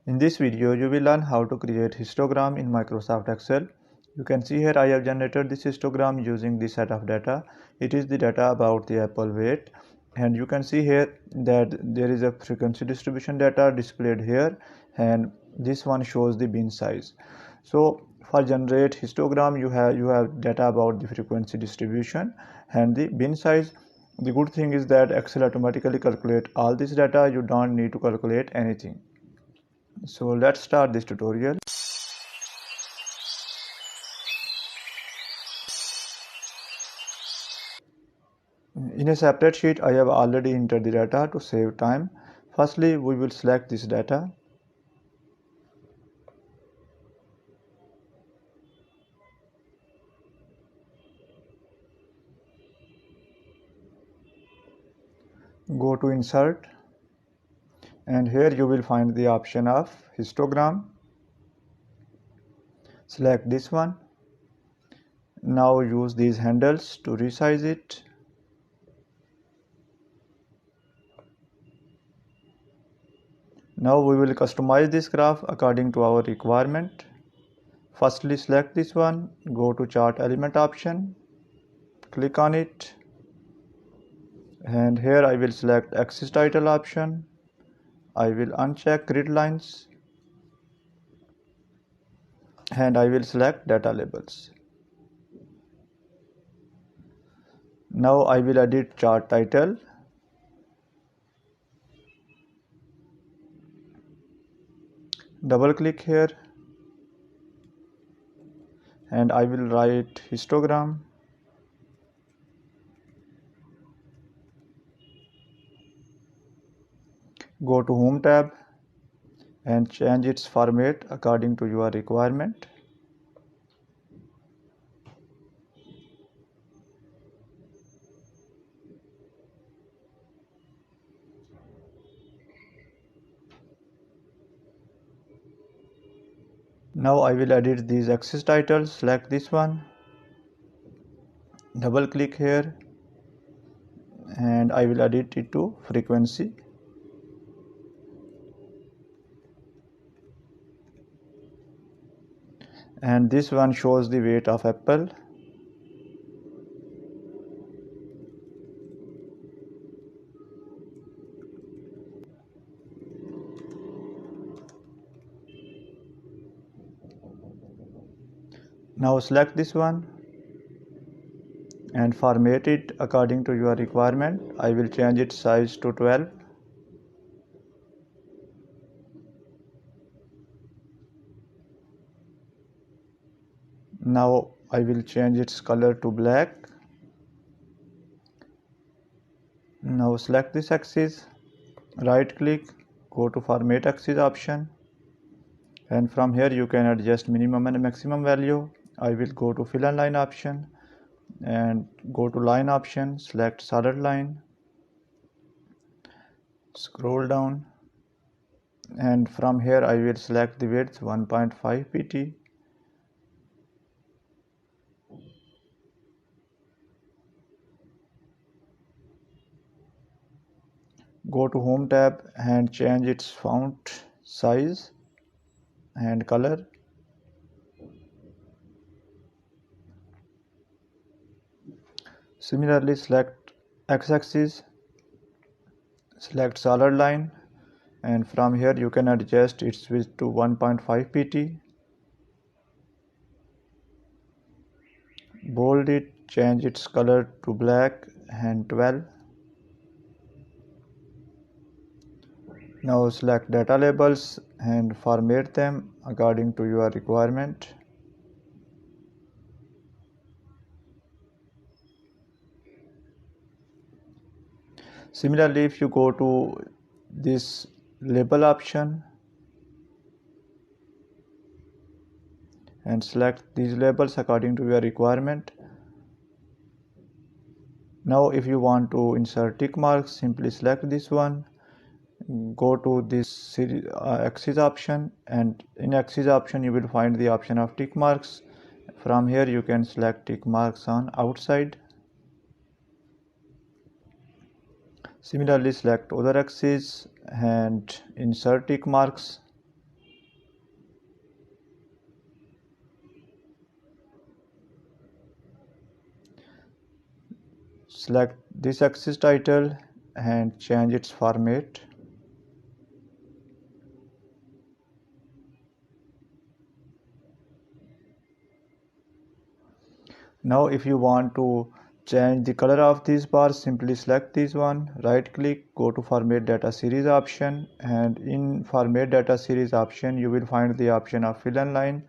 In this video, you will learn how to create histogram in Microsoft Excel. You can see here I have generated this histogram using this set of data. It is the data about the apple weight, and you can see here that there is a frequency distribution data displayed here, and this one shows the bin size. So for generate histogram, you have data about the frequency distribution and the bin size. The good thing is that Excel automatically calculate all this data. You don't need to calculate anything. So let's start this tutorial. In a separate sheet, I have already entered the data to save time. Firstly, we will select this data. Go to Insert, and here you will find the option of histogram. Select this one. Now use these handles to resize it. Now we will customize this graph according to our requirement. Firstly, select this one, go to Chart Element option, click on it, and here I will select Axis Title option. I will uncheck Grid Lines, and I will select Data Labels. Now I will edit Chart Title. Double click here, and I will write histogram. Go to Home tab and change its format according to your requirement. Now I will edit these axis titles. Select this one, double click here, and I will edit it to frequency. And this one shows the weight of apple. Now select this one and format it according to your requirement. I will change its size to 12. Now I will change its color to black. Now select this axis, right click, go to Format Axis option, and from here you can adjust minimum and maximum value. I will go to Fill and Line option and go to Line option, select solid line, scroll down, and from here I will select the width 1.5 pt. Go to Home tab and change its font size and color. Similarly, select x-axis, select solid line, and from here you can adjust its width to 1.5 pt. Bold it, change its color to black and 12. Now select data labels and format them according to your requirement. Similarly, if you go to this label option and select these labels according to your requirement. Now if you want to insert tick marks, simply select this one, go to this axis option, and in axis option you will find the option of tick marks. From here you can select tick marks on outside. Similarly, select other axis and insert tick marks. select this axis title and change its format. Now if you want to change the color of these bars, simply select this one, right click, go to format data series option, and in format data series option you will find the option of fill and line,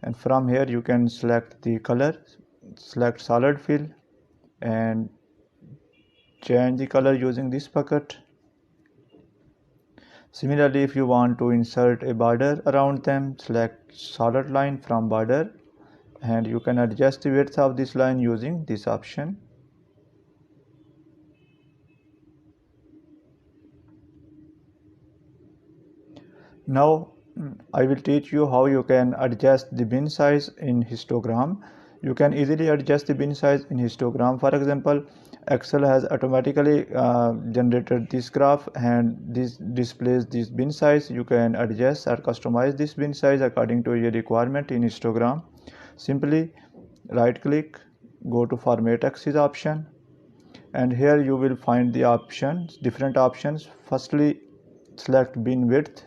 and from here you can select the color, select solid fill and change the color using this bucket. Similarly, if you want to insert a border around them, select solid line from border and you can adjust the width of this line using this option. Now I will teach you how you can adjust the bin size in histogram. You can easily adjust the bin size in histogram. For example, Excel has automatically generated this graph and this displays this bin size. You can adjust or customize this bin size according to your requirement in histogram. Simply right click, go to format axis option, and here you will find the options, different options. Firstly, select bin width.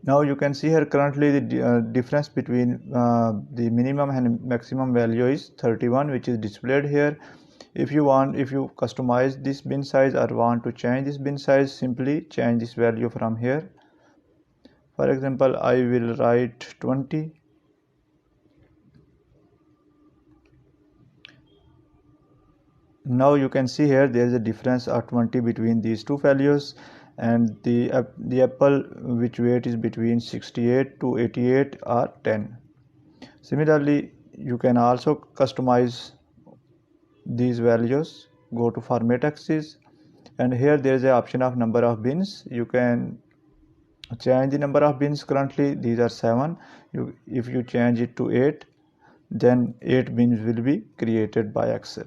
Now you can see here currently the difference between the minimum and maximum value is 31, which is displayed here. If you customize this bin size or want to change this bin size, simply change this value from here. For example, I will write 20. Now you can see here there is a difference of 20 between these two values, and the apple which weight is between 68 to 88 are 10. Similarly, you can also customize these values. Go to format axis, and here there is an option of number of bins. You can change the number of bins. Currently these are 7. If you change it to 8, then 8 bins will be created by Excel.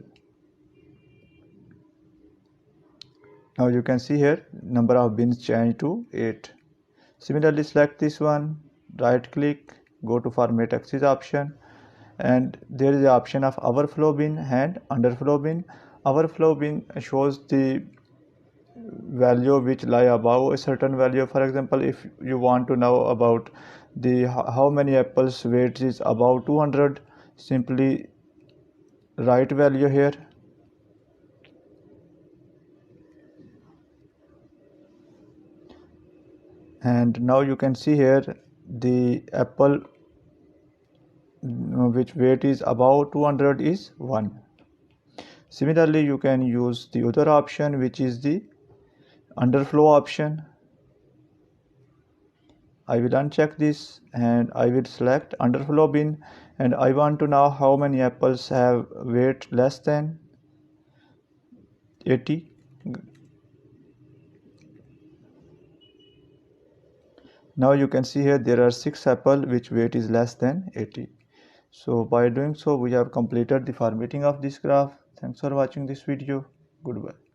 Now you can see here number of bins changed to 8. Similarly, select this one, right click, go to format axis option, and there is the option of overflow bin and underflow bin. Overflow bin shows the value which lie above a certain value. For example, if you want to know about the how many apples weight is above 200, simply write value here. And now you can see here the apple which weight is above 200 is 1. Similarly, you can use the other option, which is the underflow option. I will uncheck this and I will select underflow bin, and I want to know how many apples have weight less than 80. Now you can see here there are 6 apples which weight is less than 80. So by doing so, we have completed the formatting of this graph. Thanks for watching this video. Goodbye.